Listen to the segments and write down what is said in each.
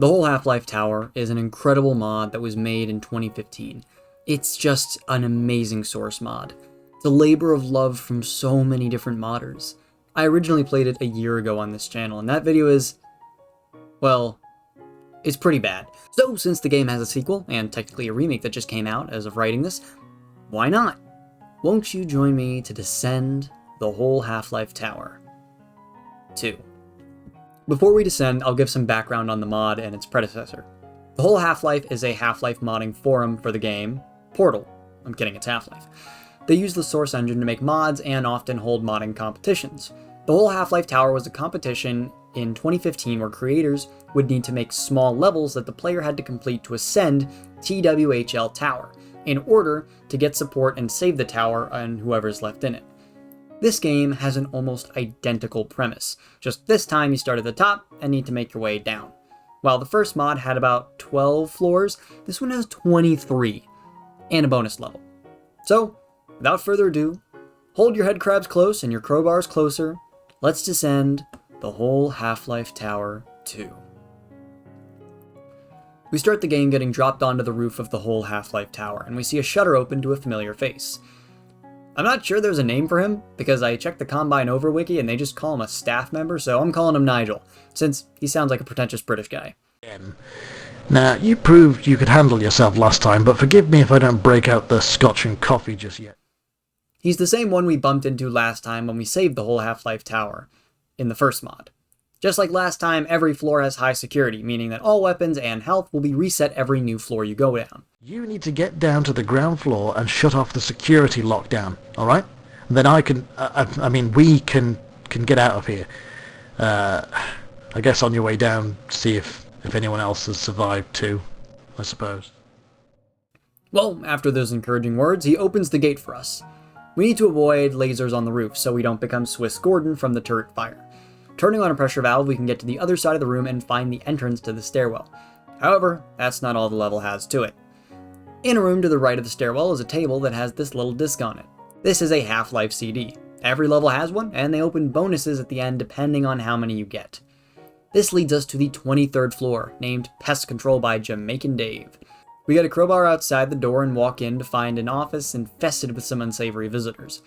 The whole Half-Life Tower is an incredible mod that was made in 2015. It's just an amazing source mod. It's a labor of love from so many different modders. I originally played it a year ago on this channel, and that video is, well, it's pretty bad. So since the game has a sequel, and technically a remake that just came out as of writing this, why not? Won't you join me to descend the whole Half-Life Tower 2? Before we descend, I'll give some background on the mod and its predecessor. The whole Half-Life is a Half-Life modding forum for the game Portal. I'm kidding, it's Half-Life. They use the source engine to make mods and often hold modding competitions. The whole Half-Life Tower was a competition in 2015 where creators would need to make small levels that the player had to complete to ascend TWHL Tower in order to get support and save the tower and whoever's left in it. This game has an almost identical premise, just this time you start at the top and need to make your way down. While the first mod had about 12 floors, this one has 23, and a bonus level. So, without further ado, hold your head crabs close and your crowbars closer, let's descend the whole Half-Life Tower 2. We start the game getting dropped onto the roof of the whole Half-Life Tower, and we see a shutter open to a familiar face. I'm not sure there's a name for him, because I checked the Combine Over wiki and they just call him a staff member, so I'm calling him Nigel, since he sounds like a pretentious British guy. Now, you proved you could handle yourself last time, but forgive me if I don't break out the scotch and coffee just yet. He's the same one we bumped into last time when we saved the whole Half-Life Tower in the first mod. Just like last time, every floor has high security, meaning that all weapons and health will be reset every new floor you go down. You need to get down to the ground floor and shut off the security lockdown, alright? Then we can get out of here. I guess on your way down, see if anyone else has survived too, I suppose. Well, after those encouraging words, he opens the gate for us. We need to avoid lasers on the roof so we don't become Swiss Gordon from the turret fire. Turning on a pressure valve, we can get to the other side of the room and find the entrance to the stairwell. However, that's not all the level has to it. In a room to the right of the stairwell is a table that has this little disc on it. This is a Half-Life CD. Every level has one, and they open bonuses at the end depending on how many you get. This leads us to the 23rd floor, named Pest Control by Jamaican Dave. We get a crowbar outside the door and walk in to find an office infested with some unsavory visitors.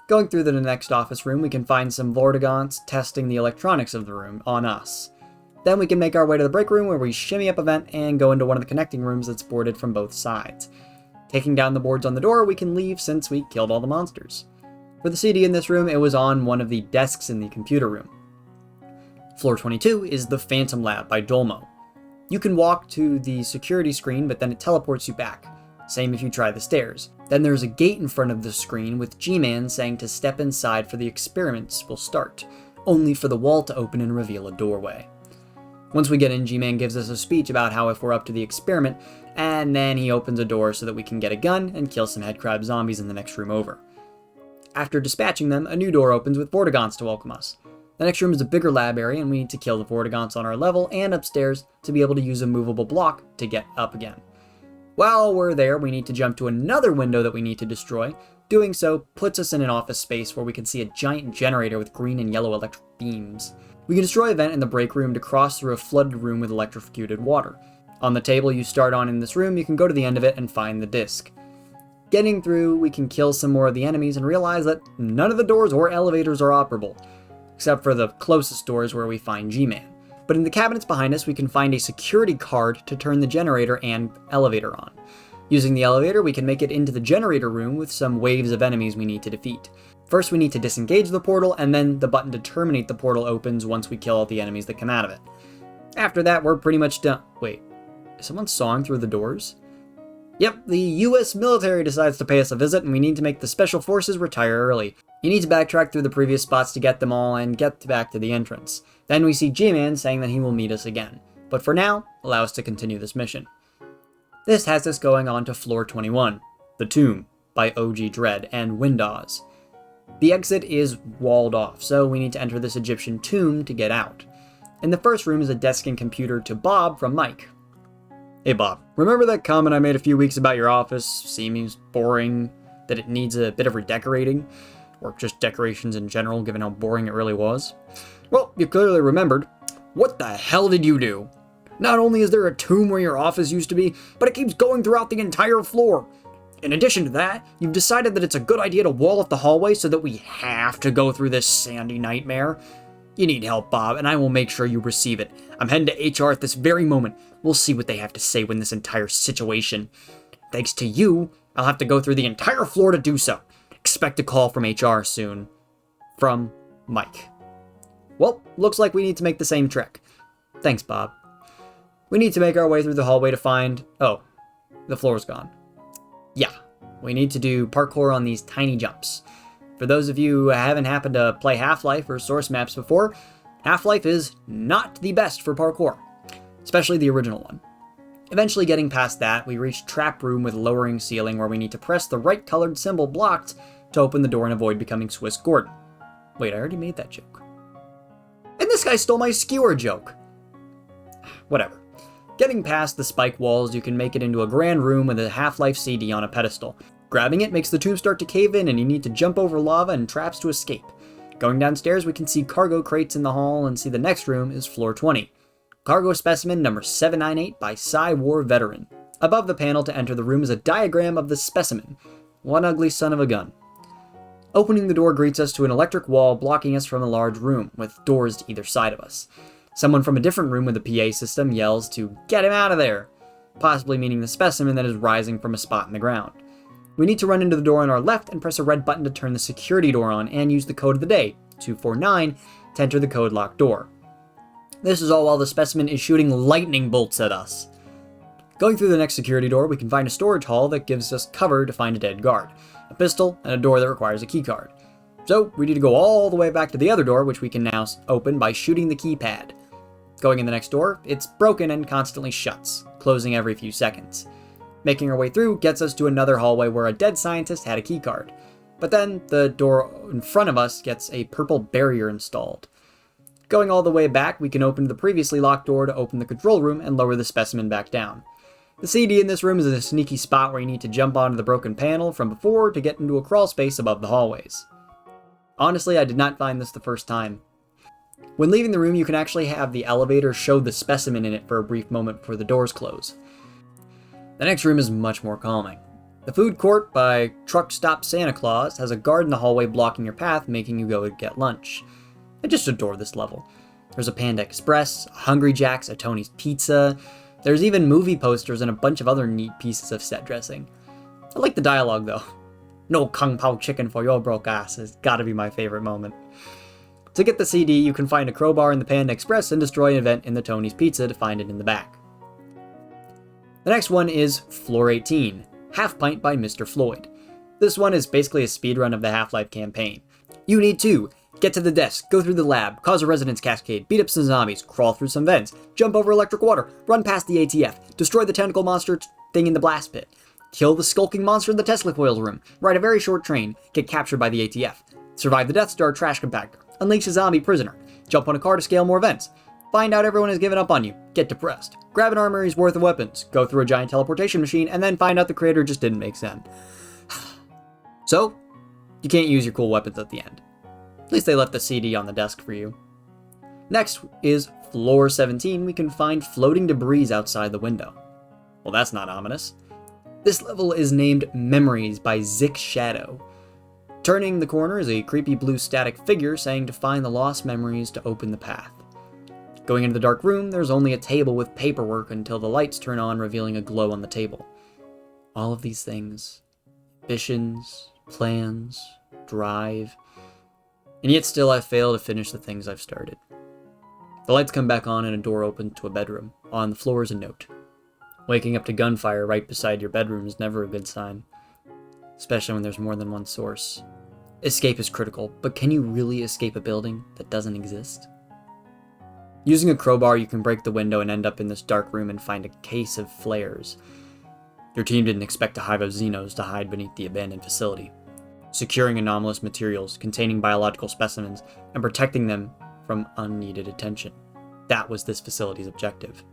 Going through to the next office room, we can find some Vortigaunts testing the electronics of the room on us. Then we can make our way to the break room where we shimmy up a vent and go into one of the connecting rooms that's boarded from both sides. Taking down the boards on the door, we can leave since we killed all the monsters. For the CD in this room, it was on one of the desks in the computer room. Floor 22 is the Phantom Lab by Dolmo. You can walk to the security screen, but then it teleports you back. Same if you try the stairs. Then there's a gate in front of the screen with G-Man saying to step inside for the experiments will start, only for the wall to open and reveal a doorway. Once we get in, G-Man gives us a speech about how if we're up to the experiment, and then he opens a door so that we can get a gun and kill some headcrab zombies in the next room over. After dispatching them, a new door opens with Vortigaunts to welcome us. The next room is a bigger lab area, and we need to kill the Vortigaunts on our level and upstairs to be able to use a movable block to get up again. While we're there, we need to jump to another window that we need to destroy. Doing so puts us in an office space where we can see a giant generator with green and yellow electric beams. We can destroy a vent in the break room to cross through a flooded room with electrocuted water. On the table you start on in this room, you can go to the end of it and find the disc. Getting through, we can kill some more of the enemies and realize that none of the doors or elevators are operable, except for the closest doors where we find G-Man. But in the cabinets behind us, we can find a security card to turn the generator and elevator on. Using the elevator, we can make it into the generator room with some waves of enemies we need to defeat. First, we need to disengage the portal, and then the button to terminate the portal opens once we kill all the enemies that come out of it. After that, we're pretty much done. Wait, is someone sawing through the doors? Yep, the US military decides to pay us a visit, and we need to make the special forces retire early. You need to backtrack through the previous spots to get them all and get back to the entrance. Then we see G-Man saying that he will meet us again. But for now, allow us to continue this mission. This has us going on to floor 21, The Tomb by OG Dread and Windaws. The exit is walled off, so we need to enter this Egyptian tomb to get out. In the first room is a desk and computer to Bob from Mike. Hey Bob, remember that comment I made a few weeks about your office? Seems boring, that it needs a bit of redecorating? Or just decorations in general, given how boring it really was? Well, you clearly remembered. What the hell did you do? Not only is there a tomb where your office used to be, but it keeps going throughout the entire floor. In addition to that, you've decided that it's a good idea to wall off the hallway so that we have to go through this sandy nightmare. You need help, Bob, and I will make sure you receive it. I'm heading to HR at this very moment. We'll see what they have to say when this entire situation. Thanks to you, I'll have to go through the entire floor to do so. Expect a call from HR soon. From Mike. Well, looks like we need to make the same trek. Thanks, Bob. We need to make our way through the hallway to find... Oh, the floor's gone. Yeah, we need to do parkour on these tiny jumps. For those of you who haven't happened to play Half-Life or Source Maps before, Half-Life is not the best for parkour, especially the original one. Eventually getting past that, we reach Trap Room with lowering ceiling where we need to press the right colored symbol blocked to open the door and avoid becoming Swiss Gordon. Wait, I already made that joke. And this guy stole my skewer joke. Whatever. Getting past the spike walls, you can make it into a grand room with a Half-Life CD on a pedestal. Grabbing it makes the tomb start to cave in and you need to jump over lava and traps to escape. Going downstairs, we can see cargo crates in the hall and see the next room is floor 20. Cargo specimen number 798 by Psy-War Veteran. Above the panel to enter the room is a diagram of the specimen. One ugly son of a gun. Opening the door greets us to an electric wall blocking us from a large room, with doors to either side of us. Someone from a different room with a PA system yells to get him out of there, possibly meaning the specimen that is rising from a spot in the ground. We need to run into the door on our left and press a red button to turn the security door on and use the code of the day, 249, to enter the code locked door. This is all while the specimen is shooting lightning bolts at us. Going through the next security door, we can find a storage hall that gives us cover to find a dead guard, a pistol, and a door that requires a keycard. So we need to go all the way back to the other door, which we can now open by shooting the keypad. Going in the next door, it's broken and constantly shuts, closing every few seconds. Making our way through gets us to another hallway where a dead scientist had a keycard. But then the door in front of us gets a purple barrier installed. Going all the way back, we can open the previously locked door to open the control room and lower the specimen back down. The CD in this room is a sneaky spot where you need to jump onto the broken panel from before to get into a crawl space above the hallways. Honestly, I did not find this the first time. When leaving the room, you can actually have the elevator show the specimen in it for a brief moment before the doors close. The next room is much more calming. The food court by Truck Stop Santa Claus has a guard in the hallway blocking your path, making you go get lunch. I just adore this level. There's a Panda Express, a Hungry Jack's, a Tony's Pizza. There's even movie posters and a bunch of other neat pieces of set dressing. I like the dialogue though. No Kung Pao chicken for your broke ass has gotta be my favorite moment. To get the CD, you can find a crowbar in the Panda Express and destroy an event in the Tony's Pizza to find it in the back. The next one is Floor 18, Half Pint by Mr. Floyd. This one is basically a speedrun of the Half-Life campaign. You need to get to the desk, go through the lab, cause a resonance cascade, beat up some zombies, crawl through some vents, jump over electric water, run past the ATF, destroy the tentacle monster thing in the blast pit, kill the skulking monster in the Tesla coils room, ride a very short train, get captured by the ATF, survive the Death Star trash compactor, unleash a zombie prisoner, jump on a car to scale more vents, find out everyone has given up on you, get depressed, grab an armory's worth of weapons, go through a giant teleportation machine, and then find out the creator just didn't make sense. So, you can't use your cool weapons at the end. At least they left the CD on the desk for you. Next is Floor 17. We can find floating debris outside the window. Well, that's not ominous. This level is named Memories by Zick Shadow. Turning the corner is a creepy blue static figure saying to find the lost memories to open the path. Going into the dark room, there's only a table with paperwork until the lights turn on, revealing a glow on the table. All of these things, ambitions, plans, drive, and yet still I fail to finish the things I've started. The lights come back on and a door opens to a bedroom. On the floor is a note. Waking up to gunfire right beside your bedroom is never a good sign, especially when there's more than one source. Escape is critical, but can you really escape a building that doesn't exist? Using a crowbar, you can break the window and end up in this dark room and find a case of flares. Your team didn't expect a hive of Xenos to hide beneath the abandoned facility. Securing anomalous materials containing biological specimens and protecting them from unneeded attention. That was this facility's objective.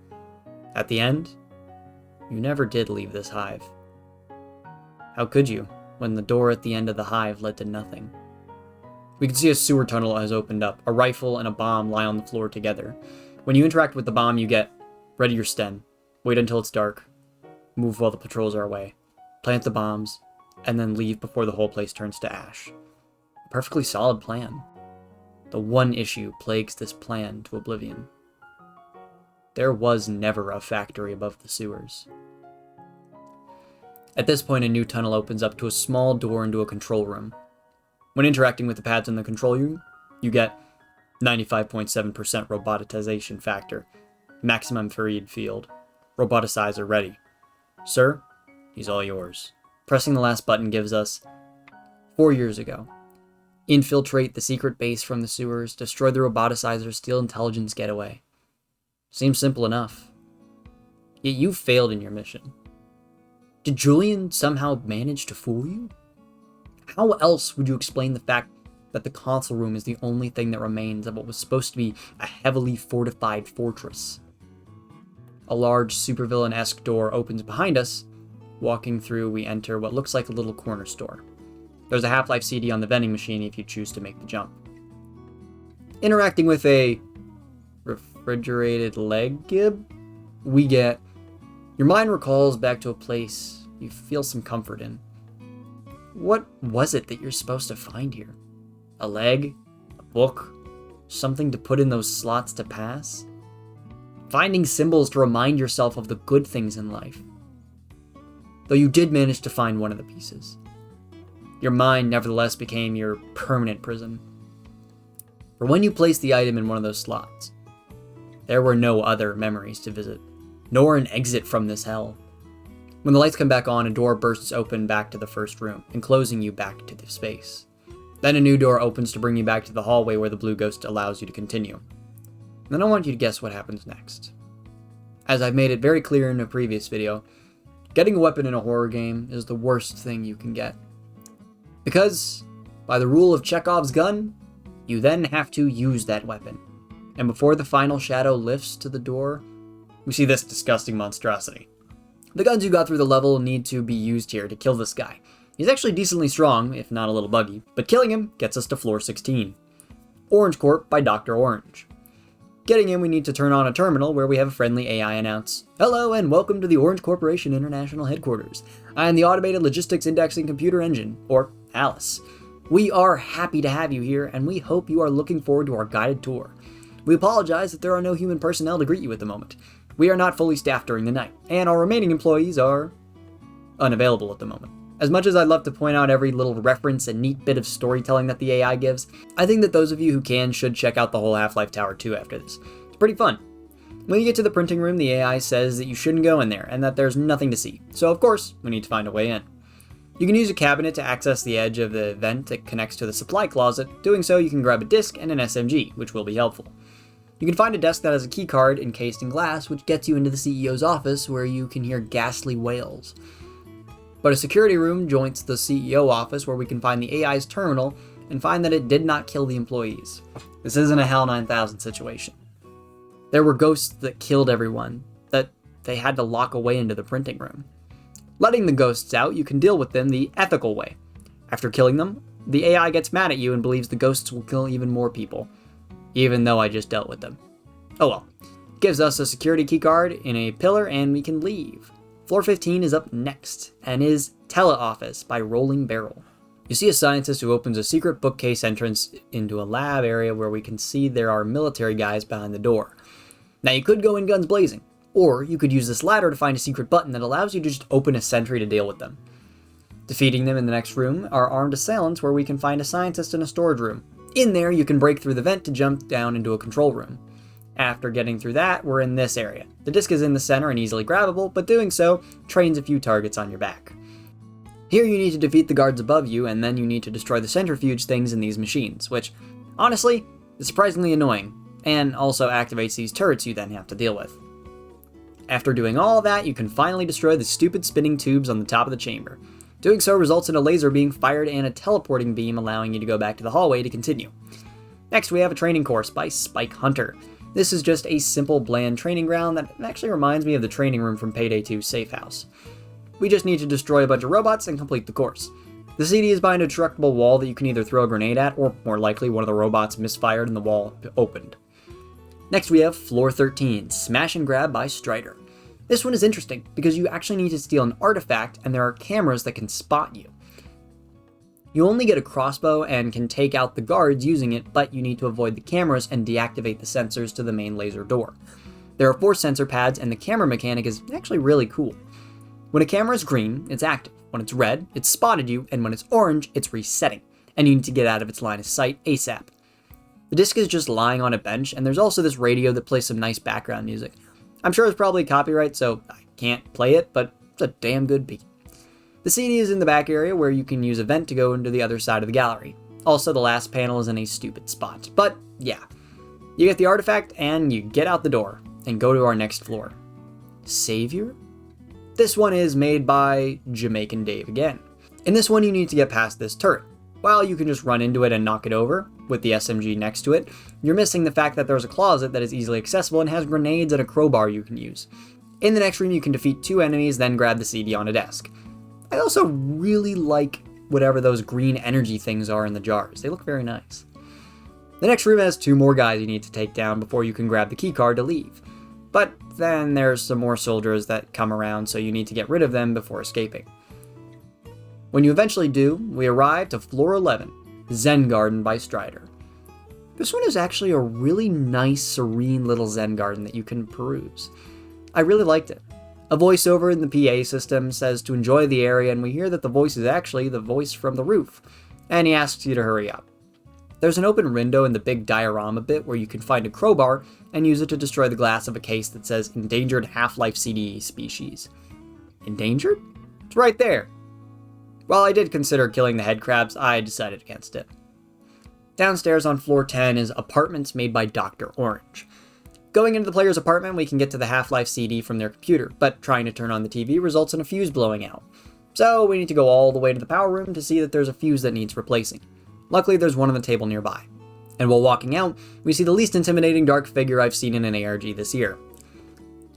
At the end, you never did leave this hive. How could you, when the door at the end of the hive led to nothing? We can see a sewer tunnel has opened up. A rifle and a bomb lie on the floor together. When you interact with the bomb, you get Ready your Sten. Wait until it's dark. Move while the patrols are away. Plant the bombs, and then leave before the whole place turns to ash. A perfectly solid plan. The one issue plagues this plan to oblivion. There was never a factory above the sewers. At this point, a new tunnel opens up to a small door into a control room. When interacting with the pads in the control room, you get 95.7% robotization factor, maximum feed field, roboticizer ready. Sir, he's all yours. Pressing the last button gives us 4 years ago. Infiltrate the secret base from the sewers, destroy the roboticizer, steal intelligence, get away. Seems simple enough. Yet you failed in your mission. Did Julian somehow manage to fool you? How else would you explain the fact that the console room is the only thing that remains of what was supposed to be a heavily fortified fortress? A large supervillain-esque door opens behind us. Walking through, we enter what looks like a little corner store. There's a Half-Life CD on the vending machine if you choose to make the jump. Interacting with a refrigerated leg gib, we get, your mind recalls back to a place you feel some comfort in. What was it that you're supposed to find here? A leg? A book? Something to put in those slots to pass? Finding symbols to remind yourself of the good things in life. Though you did manage to find one of the pieces. Your mind nevertheless became your permanent prison. For when you placed the item in one of those slots, there were no other memories to visit, nor an exit from this hell. When the lights come back on, a door bursts open back to the first room, enclosing you back to the space. Then a new door opens to bring you back to the hallway where the blue ghost allows you to continue. Then I want you to guess what happens next. As I've made it very clear in a previous video, getting a weapon in a horror game is the worst thing you can get. Because, by the rule of Chekhov's gun, you then have to use that weapon. And before the final shadow lifts to the door, we see this disgusting monstrosity. The guns you got through the level need to be used here to kill this guy. He's actually decently strong, if not a little buggy, but killing him gets us to floor 16. Orange Corp by Dr. Orange. Getting in, we need to turn on a terminal where we have a friendly AI announce, "Hello and welcome to the Orange Corporation International Headquarters. I am the Automated Logistics Indexing Computer Engine, or ALICE. We are happy to have you here, and we hope you are looking forward to our guided tour. We apologize that there are no human personnel to greet you at the moment. We are not fully staffed during the night, and our remaining employees are unavailable at the moment. As much as I'd love to point out every little reference and neat bit of storytelling that the AI gives, I think that those of you who can should check out the whole Half-Life Tower 2 after this. It's pretty fun. When you get to the printing room, the AI says that you shouldn't go in there, and that there's nothing to see. So of course, we need to find a way in. You can use a cabinet to access the edge of the vent that connects to the supply closet. Doing so, you can grab a disc and an SMG, which will be helpful. You can find a desk that has a key card encased in glass, which gets you into the CEO's office, where you can hear ghastly wails. But a security room joins the CEO office, where we can find the AI's terminal and find that it did not kill the employees. This isn't a HAL 9000 situation. There were ghosts that killed everyone, that they had to lock away into the printing room. Letting the ghosts out, you can deal with them the ethical way. After killing them, the AI gets mad at you and believes the ghosts will kill even more people, even though I just dealt with them. Oh well. Gives us a security keycard in a pillar and we can leave. Floor 15 is up next, and is Teleoffice by Rolling Barrel. You see a scientist who opens a secret bookcase entrance into a lab area where we can see there are military guys behind the door. Now you could go in guns blazing, or you could use this ladder to find a secret button that allows you to just open a sentry to deal with them. Defeating them in the next room are armed assailants where we can find a scientist in a storage room. In there, you can break through the vent to jump down into a control room. After getting through that, we're in this area. The disc is in the center and easily grabbable, but doing so trains a few targets on your back. Here you need to defeat the guards above you, and then you need to destroy the centrifuge things in these machines, which, honestly, is surprisingly annoying, and also activates these turrets you then have to deal with. After doing all that, you can finally destroy the stupid spinning tubes on the top of the chamber. Doing so results in a laser being fired and a teleporting beam allowing you to go back to the hallway to continue. Next, we have a training course by Spike Hunter. This is just a simple, bland training ground that actually reminds me of the training room from Payday 2's Safe House. We just need to destroy a bunch of robots and complete the course. The CD is behind a destructible wall that you can either throw a grenade at, or more likely one of the robots misfired and the wall opened. Next we have Floor 13, Smash and Grab by Strider. This one is interesting because you actually need to steal an artifact and there are cameras that can spot you. You only get a crossbow and can take out the guards using it, but you need to avoid the cameras and deactivate the sensors to the main laser door. There are 4 sensor pads and the camera mechanic is actually really cool. When a camera is green, it's active. When it's red, it's spotted you, and when it's orange, it's resetting, and you need to get out of its line of sight ASAP. The disc is just lying on a bench, and there's also this radio that plays some nice background music. I'm sure it's probably copyright, so I can't play it, but it's a damn good beat. The CD is in the back area where you can use a vent to go into the other side of the gallery. Also, the last panel is in a stupid spot, but yeah. You get the artifact, and you get out the door, and go to our next floor. Savior? This one is made by Jamaican Dave again. In this one, you need to get past this turret. While you can just run into it and knock it over, with the SMG next to it, you're missing the fact that there's a closet that is easily accessible and has grenades and a crowbar you can use. In the next room, you can defeat 2 enemies, then grab the CD on a desk. I also really like whatever those green energy things are in the jars. They look very nice. The next room has 2 more guys you need to take down before you can grab the keycard to leave. But then there's some more soldiers that come around, so you need to get rid of them before escaping. When you eventually do, we arrive to Floor 11, Zen Garden by Strider. This one is actually a really nice, serene little Zen garden that you can peruse. I really liked it. A voiceover in the PA system says to enjoy the area, and we hear that the voice is actually the voice from the roof, and he asks you to hurry up. There's an open window in the big diorama bit where you can find a crowbar and use it to destroy the glass of a case that says Endangered Half-Life CDE Species. Endangered? It's right there. While I did consider killing the head crabs, I decided against it. Downstairs on floor 10 is Apartments made by Dr. Orange. Going into the player's apartment, we can get to the Half-Life CD from their computer, but trying to turn on the TV results in a fuse blowing out. So we need to go all the way to the power room to see that there's a fuse that needs replacing. Luckily, there's one on the table nearby. And while walking out, we see the least intimidating dark figure I've seen in an ARG this year.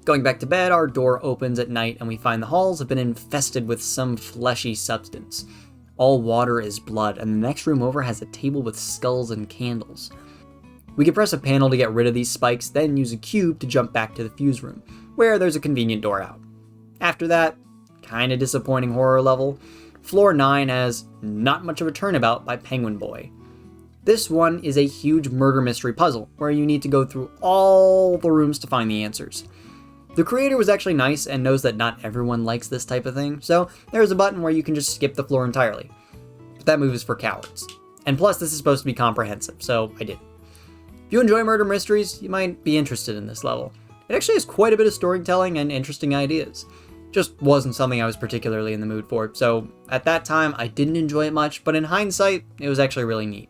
Going back to bed, our door opens at night and we find the halls have been infested with some fleshy substance. All water is blood, and the next room over has a table with skulls and candles. We can press a panel to get rid of these spikes, then use a cube to jump back to the fuse room, where there's a convenient door out. After that, kinda disappointing horror level, Floor 9 has Not Much of a Turnabout by Penguin Boy. This one is a huge murder mystery puzzle, where you need to go through all the rooms to find the answers. The creator was actually nice and knows that not everyone likes this type of thing, so there's a button where you can just skip the floor entirely. But that move is for cowards. And plus, this is supposed to be comprehensive, so I did. If you enjoy murder mysteries, you might be interested in this level. It actually has quite a bit of storytelling and interesting ideas. Just wasn't something I was particularly in the mood for, so at that time I didn't enjoy it much, but in hindsight, it was actually really neat.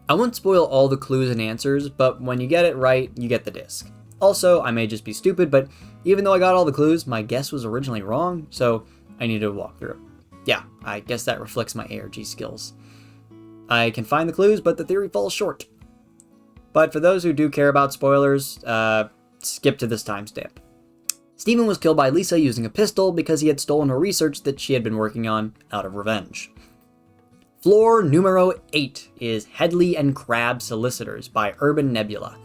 I won't spoil all the clues and answers, but when you get it right, you get the disc. Also, I may just be stupid, but even though I got all the clues, my guess was originally wrong, so I needed a walkthrough. Yeah, I guess that reflects my ARG skills. I can find the clues, but the theory falls short. But for those who do care about spoilers, skip to this timestamp. Stephen was killed by Lisa using a pistol because he had stolen her research that she had been working on out of revenge. Floor numero 8 is Headley and Crab Solicitors by Urban Nebula.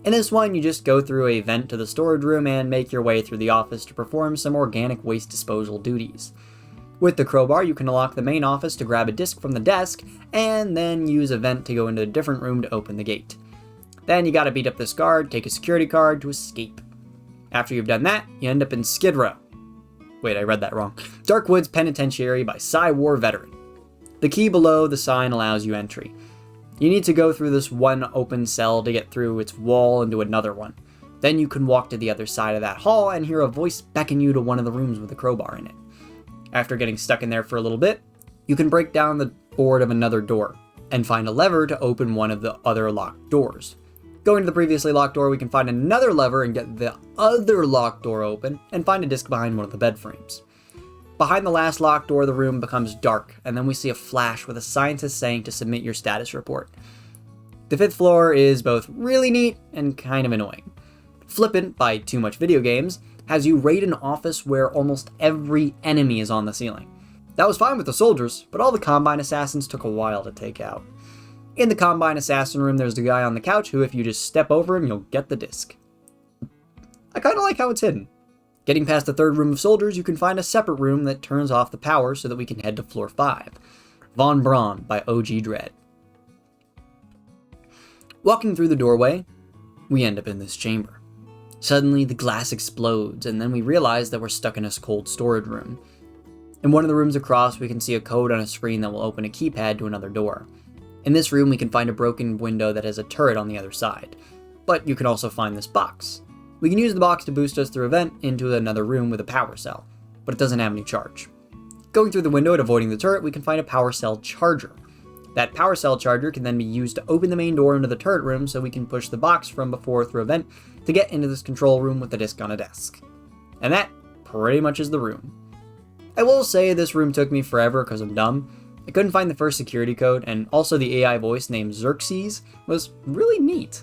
In this one, you just go through a vent to the storage room and make your way through the office to perform some organic waste disposal duties. With the crowbar, you can unlock the main office to grab a disc from the desk, and then use a vent to go into a different room to open the gate. Then you gotta beat up this guard, take a security card to escape. After you've done that, you end up in Skid Row. Wait, I read that wrong. Darkwoods Penitentiary by Psy-War Veteran. The key below the sign allows you entry. You need to go through this one open cell to get through its wall into another one. Then you can walk to the other side of that hall and hear a voice beckon you to one of the rooms with a crowbar in it. After getting stuck in there for a little bit, you can break down the board of another door and find a lever to open one of the other locked doors. Going to the previously locked door, we can find another lever and get the other locked door open and find a disc behind one of the bed frames. Behind the last locked door, the room becomes dark, and then we see a flash with a scientist saying to submit your status report. The 5th floor is both really neat and kind of annoying. Flippant, by Too Much Video Games, has you raid an office where almost every enemy is on the ceiling. That was fine with the soldiers, but all the Combine assassins took a while to take out. In the Combine Assassin room, there's the guy on the couch who, if you just step over him, you'll get the disc. I kinda like how it's hidden. Getting past the third room of soldiers, you can find a separate room that turns off the power so that we can head to floor 5. Von Braun by OG Dread. Walking through the doorway, we end up in this chamber. Suddenly, the glass explodes, and then we realize that we're stuck in a cold storage room. In one of the rooms across, we can see a code on a screen that will open a keypad to another door. In this room, we can find a broken window that has a turret on the other side. But you can also find this box. We can use the box to boost us through a vent into another room with a power cell, but it doesn't have any charge. Going through the window and avoiding the turret, we can find a power cell charger. That power cell charger can then be used to open the main door into the turret room so we can push the box from before through a vent to get into this control room with the disc on a desk. And that pretty much is the room. I will say this room took me forever because I'm dumb. I couldn't find the first security code, and also the AI voice named Xerxes was really neat.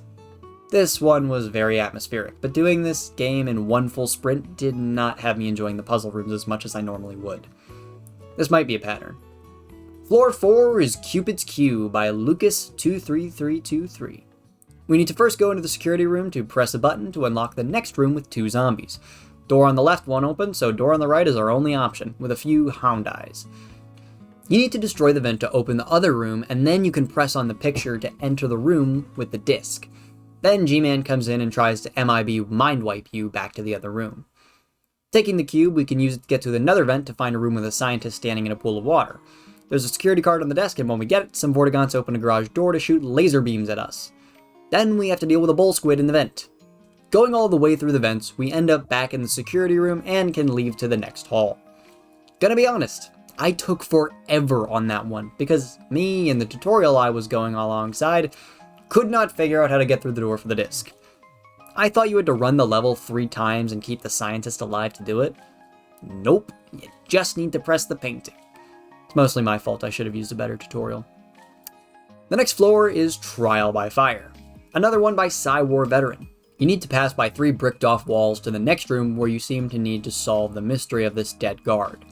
This one was very atmospheric, but doing this game in one full sprint did not have me enjoying the puzzle rooms as much as I normally would. This might be a pattern. Floor 4 is Cupid's Q by Lucas23323. We need to first go into the security room to press a button to unlock the next room with 2 zombies. Door on the left won't open, so door on the right is our only option, with a few hound eyes. You need to destroy the vent to open the other room, and then you can press on the picture to enter the room with the disc. Then G-Man comes in and tries to MIB mind wipe you back to the other room. Taking the cube, we can use it to get to another vent to find a room with a scientist standing in a pool of water. There's a security card on the desk, and when we get it, some Vortigaunts open a garage door to shoot laser beams at us. Then we have to deal with a bull squid in the vent. Going all the way through the vents, we end up back in the security room and can leave to the next hall. Gonna be honest, I took forever on that one, because me and the tutorial I was going alongside could not figure out how to get through the door for the disc. I thought you had to run the level 3 times and keep the scientist alive to do it. Nope, you just need to press the painting. It's mostly my fault, I should have used a better tutorial. The next floor is Trial by Fire, another one by Psy-War Veteran. You need to pass by 3 bricked off walls to the next room where you seem to need to solve the mystery of this dead guard.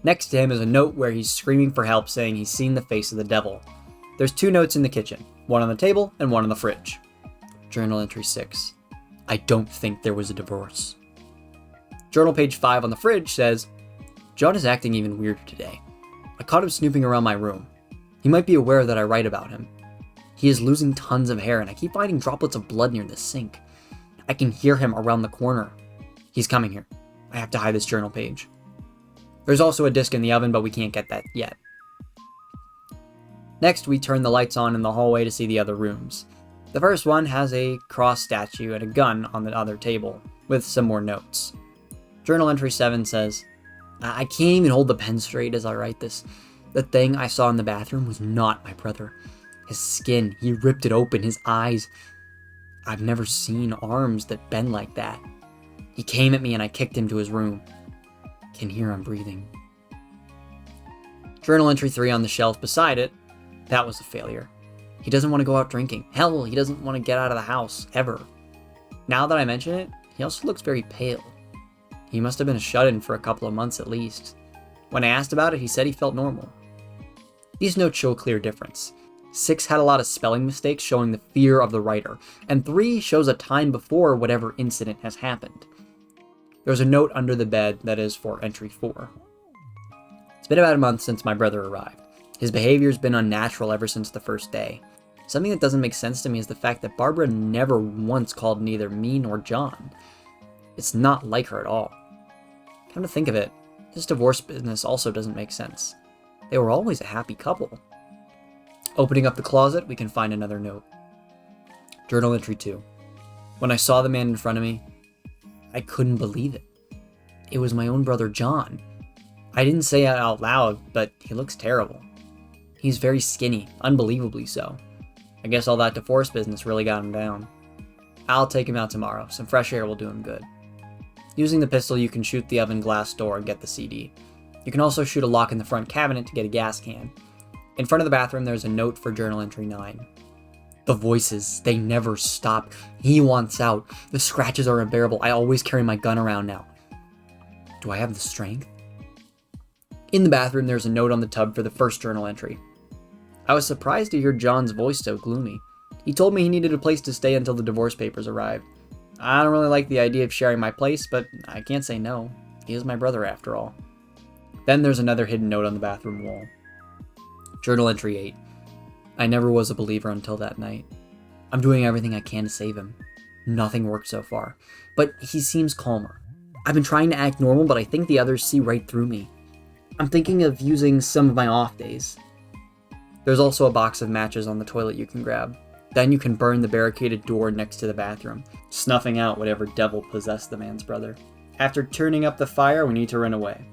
Next to him is a note where he's screaming for help saying he's seen the face of the devil. There's 2 notes in the kitchen, one on the table and one on the fridge. Journal entry 6. I don't think there was a divorce. Journal page 5 on the fridge says, John is acting even weirder today. I caught him snooping around my room. He might be aware that I write about him. He is losing tons of hair and I keep finding droplets of blood near the sink. I can hear him around the corner. He's coming here. I have to hide this journal page. There's also a disc in the oven, but we can't get that yet. Next, we turn the lights on in the hallway to see the other rooms. The first one has a cross statue and a gun on the other table, with some more notes. Journal entry 7 says, I can't even hold the pen straight as I write this. The thing I saw in the bathroom was not my brother. His skin, he ripped it open, his eyes. I've never seen arms that bend like that. He came at me and I kicked him to his room. Can hear him breathing. Journal entry 3 on the shelf beside it, that was a failure. He doesn't want to go out drinking. Hell, he doesn't want to get out of the house, ever. Now that I mention it, he also looks very pale. He must have been a shut-in for a couple of months at least. When I asked about it, he said he felt normal. These notes show a clear difference. 6 had a lot of spelling mistakes showing the fear of the writer, and 3 shows a time before whatever incident has happened. There's a note under the bed that is for entry 4. It's been about a month since my brother arrived. His behavior's been unnatural ever since the first day. Something that doesn't make sense to me is the fact that Barbara never once called neither me nor John. It's not like her at all. Come to think of it, this divorce business also doesn't make sense. They were always a happy couple. Opening up the closet, we can find another note. Journal entry 2. When I saw the man in front of me, I couldn't believe it. It was my own brother John. I didn't say it out loud, but he looks terrible. He's very skinny, unbelievably so. I guess all that divorce business really got him down. I'll take him out tomorrow. Some fresh air will do him good. Using the pistol, you can shoot the oven glass door and get the CD. You can also shoot a lock in the front cabinet to get a gas can. In front of the bathroom, there's a note for journal entry 9. The voices, they never stop. He wants out. The scratches are unbearable. I always carry my gun around now. Do I have the strength? In the bathroom, there's a note on the tub for the first journal entry. I was surprised to hear John's voice so gloomy. He told me he needed a place to stay until the divorce papers arrived. I don't really like the idea of sharing my place, but I can't say no. He is my brother after all. Then there's another hidden note on the bathroom wall. Journal entry 8. I never was a believer until that night. I'm doing everything I can to save him. Nothing worked so far, but he seems calmer. I've been trying to act normal, but I think the others see right through me. I'm thinking of using some of my off days. There's also a box of matches on the toilet you can grab. Then you can burn the barricaded door next to the bathroom, snuffing out whatever devil possessed the man's brother. After turning up the fire, we need to run away.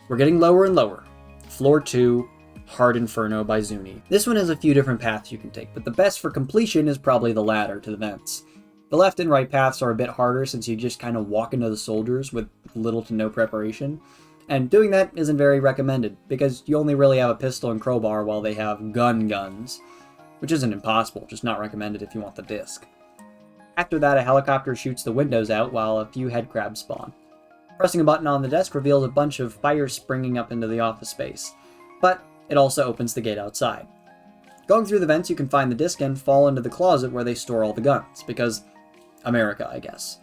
We're getting lower and lower. Floor 2, Hard Inferno by Zuni. This one has a few different paths you can take, but the best for completion is probably the ladder to the vents. The left and right paths are a bit harder since you just kind of walk into the soldiers with little to no preparation. And doing that isn't very recommended, because you only really have a pistol and crowbar while they have guns. Which isn't impossible, just not recommended if you want the disc. After that, a helicopter shoots the windows out while a few head crabs spawn. Pressing a button on the desk reveals a bunch of fire springing up into the office space, but it also opens the gate outside. Going through the vents, you can find the disc and fall into the closet where they store all the guns, because America, I guess.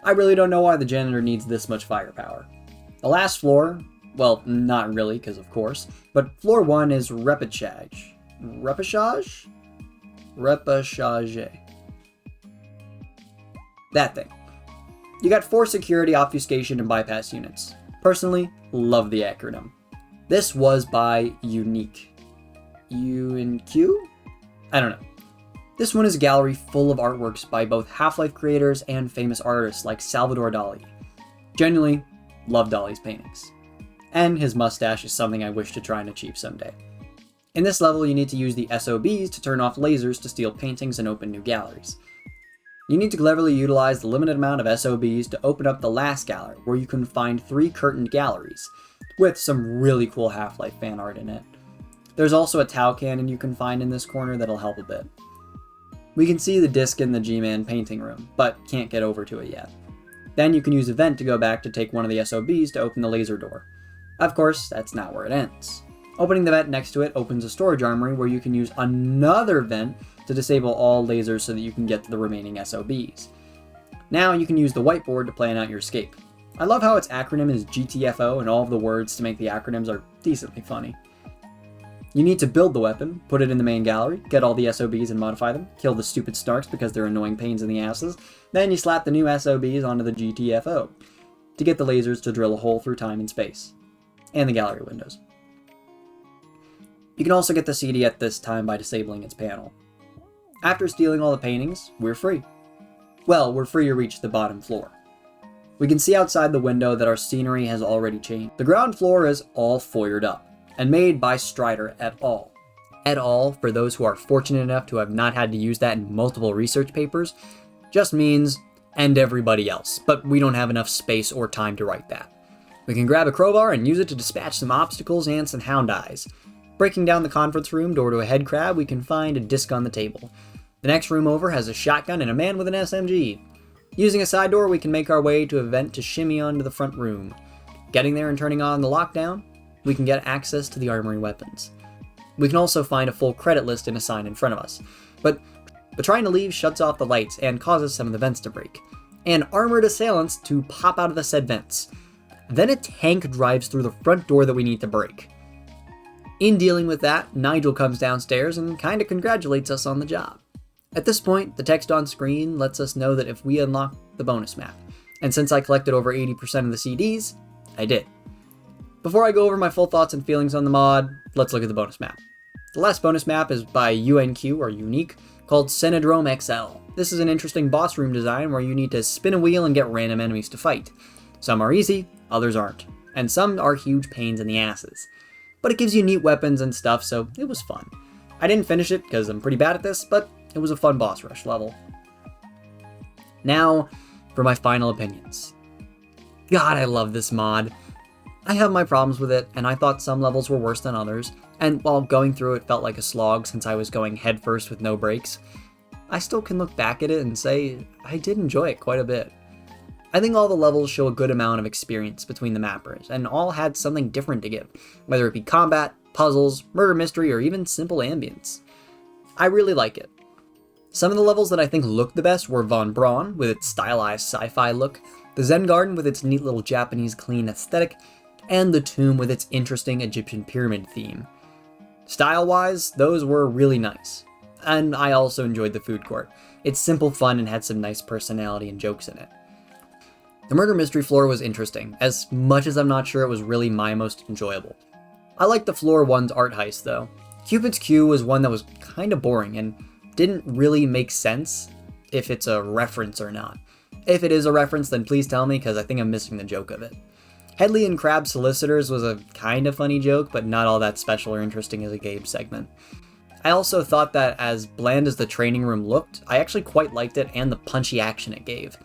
I really don't know why the janitor needs this much firepower. The last floor, well, not really, because of course, but floor 1 is repechage. Repechage? Repechage. That thing. You got 4 security, obfuscation, and bypass units. Personally, love the acronym. This was by Unique. U&Q? I don't know. This one is a gallery full of artworks by both Half-Life creators and famous artists like Salvador Dali. Genuinely, love Dali's paintings. And his mustache is something I wish to try and achieve someday. In this level, you need to use the SOBs to turn off lasers to steal paintings and open new galleries. You need to cleverly utilize the limited amount of SOBs to open up the last gallery, where you can find 3 curtained galleries, with some really cool Half-Life fan art in it. There's also a Tau cannon you can find in this corner that'll help a bit. We can see the disc in the G-Man painting room, but can't get over to it yet. Then you can use a vent to go back to take one of the SOBs to open the laser door. Of course, that's not where it ends. Opening the vent next to it opens a storage armory where you can use another vent to disable all lasers so that you can get to the remaining SOBs. Now you can use the whiteboard to plan out your escape. I love how its acronym is GTFO and all of the words to make the acronyms are decently funny. You need to build the weapon, put it in the main gallery, get all the SOBs and modify them, kill the stupid snarks because they're annoying pains in the asses, then you slap the new SOBs onto the GTFO to get the lasers to drill a hole through time and space, and the gallery windows. You can also get the CD at this time by disabling its panel. After stealing all the paintings, we're free. Well, we're free to reach the bottom floor. We can see outside the window that our scenery has already changed. The ground floor is all foyered up, and made by Strider et al. Et al, for those who are fortunate enough to have not had to use that in multiple research papers, just means and everybody else, but we don't have enough space or time to write that. We can grab a crowbar and use it to dispatch some obstacles and some hound eyes. Breaking down the conference room door to a head crab, we can find a disc on the table. The next room over has a shotgun and a man with an SMG. Using a side door, we can make our way to a vent to shimmy onto the front room. Getting there and turning on the lockdown, we can get access to the armory weapons. We can also find a full credit list in a sign in front of us. But trying to leave shuts off the lights and causes some of the vents to break, and armored assailants to pop out of the said vents. Then a tank drives through the front door that we need to break. In dealing with that, Nigel comes downstairs and kinda congratulates us on the job. At this point, the text on screen lets us know that if we unlock the bonus map, and since I collected over 80% of the CDs, I did. Before I go over my full thoughts and feelings on the mod, let's look at the bonus map. The last bonus map is by UNQ, or Unique, called Cenodrome XL. This is an interesting boss room design where you need to spin a wheel and get random enemies to fight. Some are easy, others aren't, and some are huge pains in the asses. But it gives you neat weapons and stuff, so it was fun. I didn't finish it because I'm pretty bad at this, but it was a fun boss rush level. Now, for my final opinions. God, I love this mod. I have my problems with it, and I thought some levels were worse than others, and while going through it felt like a slog since I was going headfirst with no breaks, I still can look back at it and say I did enjoy it quite a bit. I think all the levels show a good amount of experience between the mappers, and all had something different to give, whether it be combat, puzzles, murder mystery, or even simple ambience. I really like it. Some of the levels that I think looked the best were Von Braun with its stylized sci-fi look, the Zen Garden with its neat little Japanese clean aesthetic, and the Tomb with its interesting Egyptian pyramid theme. Style-wise, those were really nice. And I also enjoyed the food court. It's simple fun and had some nice personality and jokes in it. The murder mystery floor was interesting, as much as I'm not sure it was really my most enjoyable. I liked the floor 1's art heist though. Cupid's Q was one that was kinda boring and didn't really make sense if it's a reference or not. If it is a reference, then please tell me, because I think I'm missing the joke of it. Headley and Crab's Solicitors was a kinda funny joke, but not all that special or interesting as a game segment. I also thought that as bland as the training room looked, I actually quite liked it and the punchy action it gave.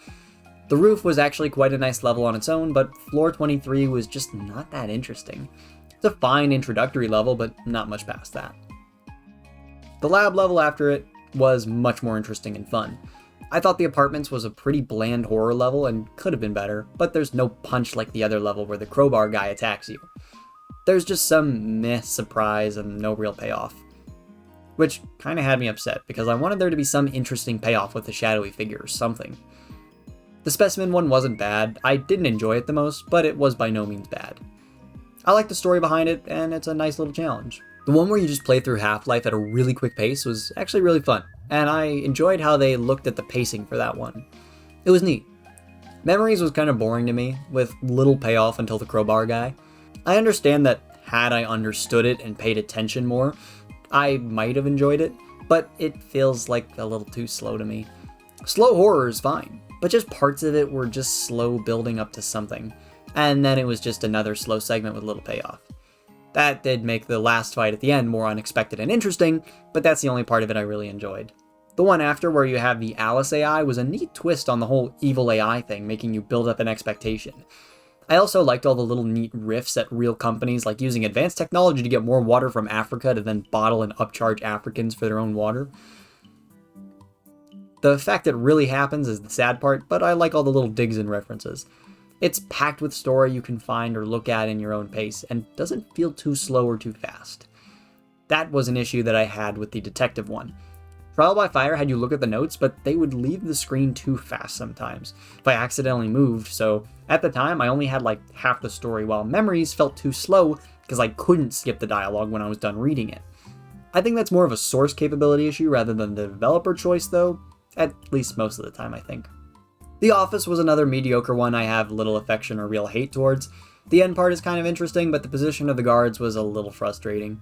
The roof was actually quite a nice level on its own, but floor 23 was just not that interesting. It's a fine introductory level, but not much past that. The lab level after it was much more interesting and fun. I thought the apartments was a pretty bland horror level and could have been better, but there's no punch like the other level where the crowbar guy attacks you. There's just some meh surprise and no real payoff. Which kinda had me upset, because I wanted there to be some interesting payoff with the shadowy figure or something. The specimen one wasn't bad. I didn't enjoy it the most, but it was by no means bad. I like the story behind it, and it's a nice little challenge. The one where you just play through Half-Life at a really quick pace was actually really fun, and I enjoyed how they looked at the pacing for that one. It was neat. Memories was kind of boring to me, with little payoff until the crowbar guy. I understand that had I understood it and paid attention more, I might have enjoyed it, but it feels like a little too slow to me. Slow horror is fine, but just parts of it were just slow building up to something, and then it was just another slow segment with little payoff. That did make the last fight at the end more unexpected and interesting, but that's the only part of it I really enjoyed. The one after, where you have the Alice AI, was a neat twist on the whole evil AI thing, making you build up an expectation. I also liked all the little neat riffs at real companies, like using advanced technology to get more water from Africa to then bottle and upcharge Africans for their own water. The fact that it really happens is the sad part, but I like all the little digs and references. It's packed with story you can find or look at in your own pace, and doesn't feel too slow or too fast. That was an issue that I had with the detective one. Trial by Fire had you look at the notes, but they would leave the screen too fast sometimes, if I accidentally moved, so at the time I only had like half the story, while Memories felt too slow because I couldn't skip the dialogue when I was done reading it. I think that's more of a source capability issue rather than the developer choice though, at least most of the time I think. The Office was another mediocre one I have little affection or real hate towards. The end part is kind of interesting, but the position of the guards was a little frustrating.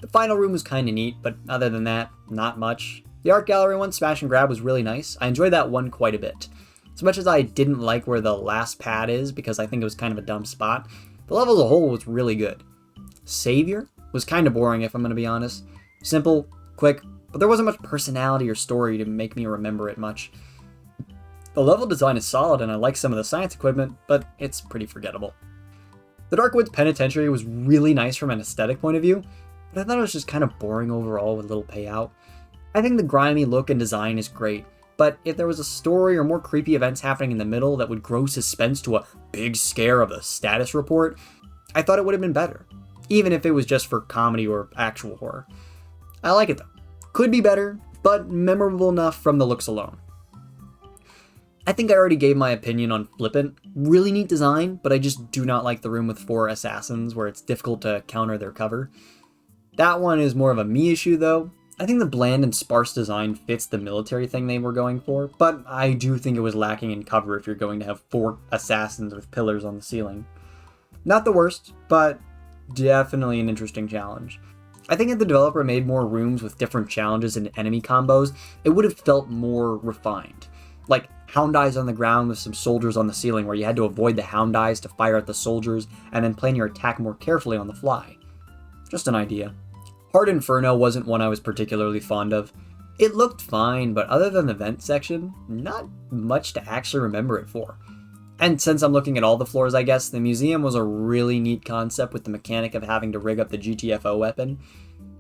The final room was kinda neat, but other than that, not much. The art gallery one, Smash and Grab, was really nice. I enjoyed that one quite a bit. As much as I didn't like where the last pad is, because I think it was kind of a dumb spot, the level as a whole was really good. Savior was kinda boring if I'm gonna be honest. Simple, quick, but there wasn't much personality or story to make me remember it much. The level design is solid and I like some of the science equipment, but it's pretty forgettable. The Darkwoods Penitentiary was really nice from an aesthetic point of view, but I thought it was just kind of boring overall with little payout. I think the grimy look and design is great, but if there was a story or more creepy events happening in the middle that would grow suspense to a big scare of a status report, I thought it would have been better, even if it was just for comedy or actual horror. I like it though. Could be better, but memorable enough from the looks alone. I think I already gave my opinion on Flippant. Really neat design, but I just do not like the room with 4 assassins where it's difficult to counter their cover. That one is more of a me issue though. I think the bland and sparse design fits the military thing they were going for, but I do think it was lacking in cover if you're going to have 4 assassins with pillars on the ceiling. Not the worst, but definitely an interesting challenge. I think if the developer made more rooms with different challenges and enemy combos, it would have felt more refined. Like Hound Eyes on the ground with some soldiers on the ceiling where you had to avoid the Hound Eyes to fire at the soldiers and then plan your attack more carefully on the fly. Just an idea. Hard Inferno wasn't one I was particularly fond of. It looked fine, but other than the vent section, not much to actually remember it for. And since I'm looking at all the floors, I guess, the museum was a really neat concept with the mechanic of having to rig up the GTFO weapon.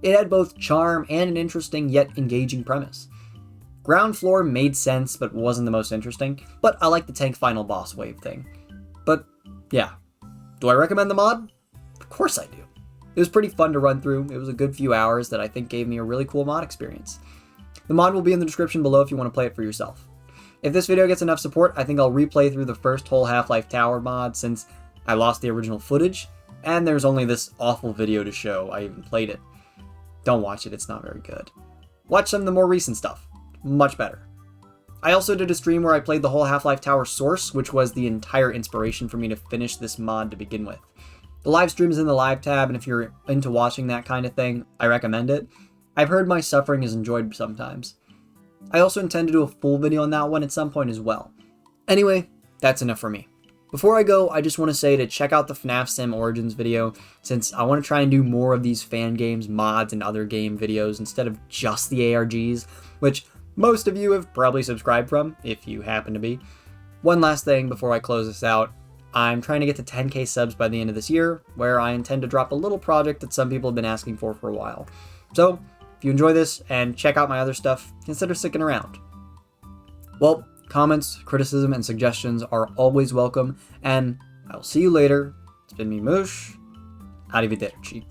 It had both charm and an interesting yet engaging premise. Ground floor made sense, but wasn't the most interesting, but I like the tank final boss wave thing. But yeah, do I recommend the mod? Of course I do. It was pretty fun to run through. It was a good few hours that I think gave me a really cool mod experience. The mod will be in the description below if you want to play it for yourself. If this video gets enough support, I think I'll replay through the first whole Half-Life Tower mod since I lost the original footage, and there's only this awful video to show I even played it. Don't watch it, it's not very good. Watch some of the more recent stuff. Much better. I also did a stream where I played the whole Half-Life Tower source, which was the entire inspiration for me to finish this mod to begin with. The live stream is in the live tab, and if you're into watching that kind of thing, I recommend it. I've heard my suffering is enjoyed sometimes. I also intend to do a full video on that one at some point as well. Anyway, that's enough for me. Before I go, I just want to say to check out the FNAF Sim Origins video, since I want to try and do more of these fan games, mods, and other game videos instead of just the ARGs, which most of you have probably subscribed from, if you happen to be. One last thing before I close this out. I'm trying to get to 10k subs by the end of this year, where I intend to drop a little project that some people have been asking for a while. So, if you enjoy this and check out my other stuff, consider sticking around. Well, comments, criticism, and suggestions are always welcome, and I'll see you later. It's been me, Moosh. Arrivederci.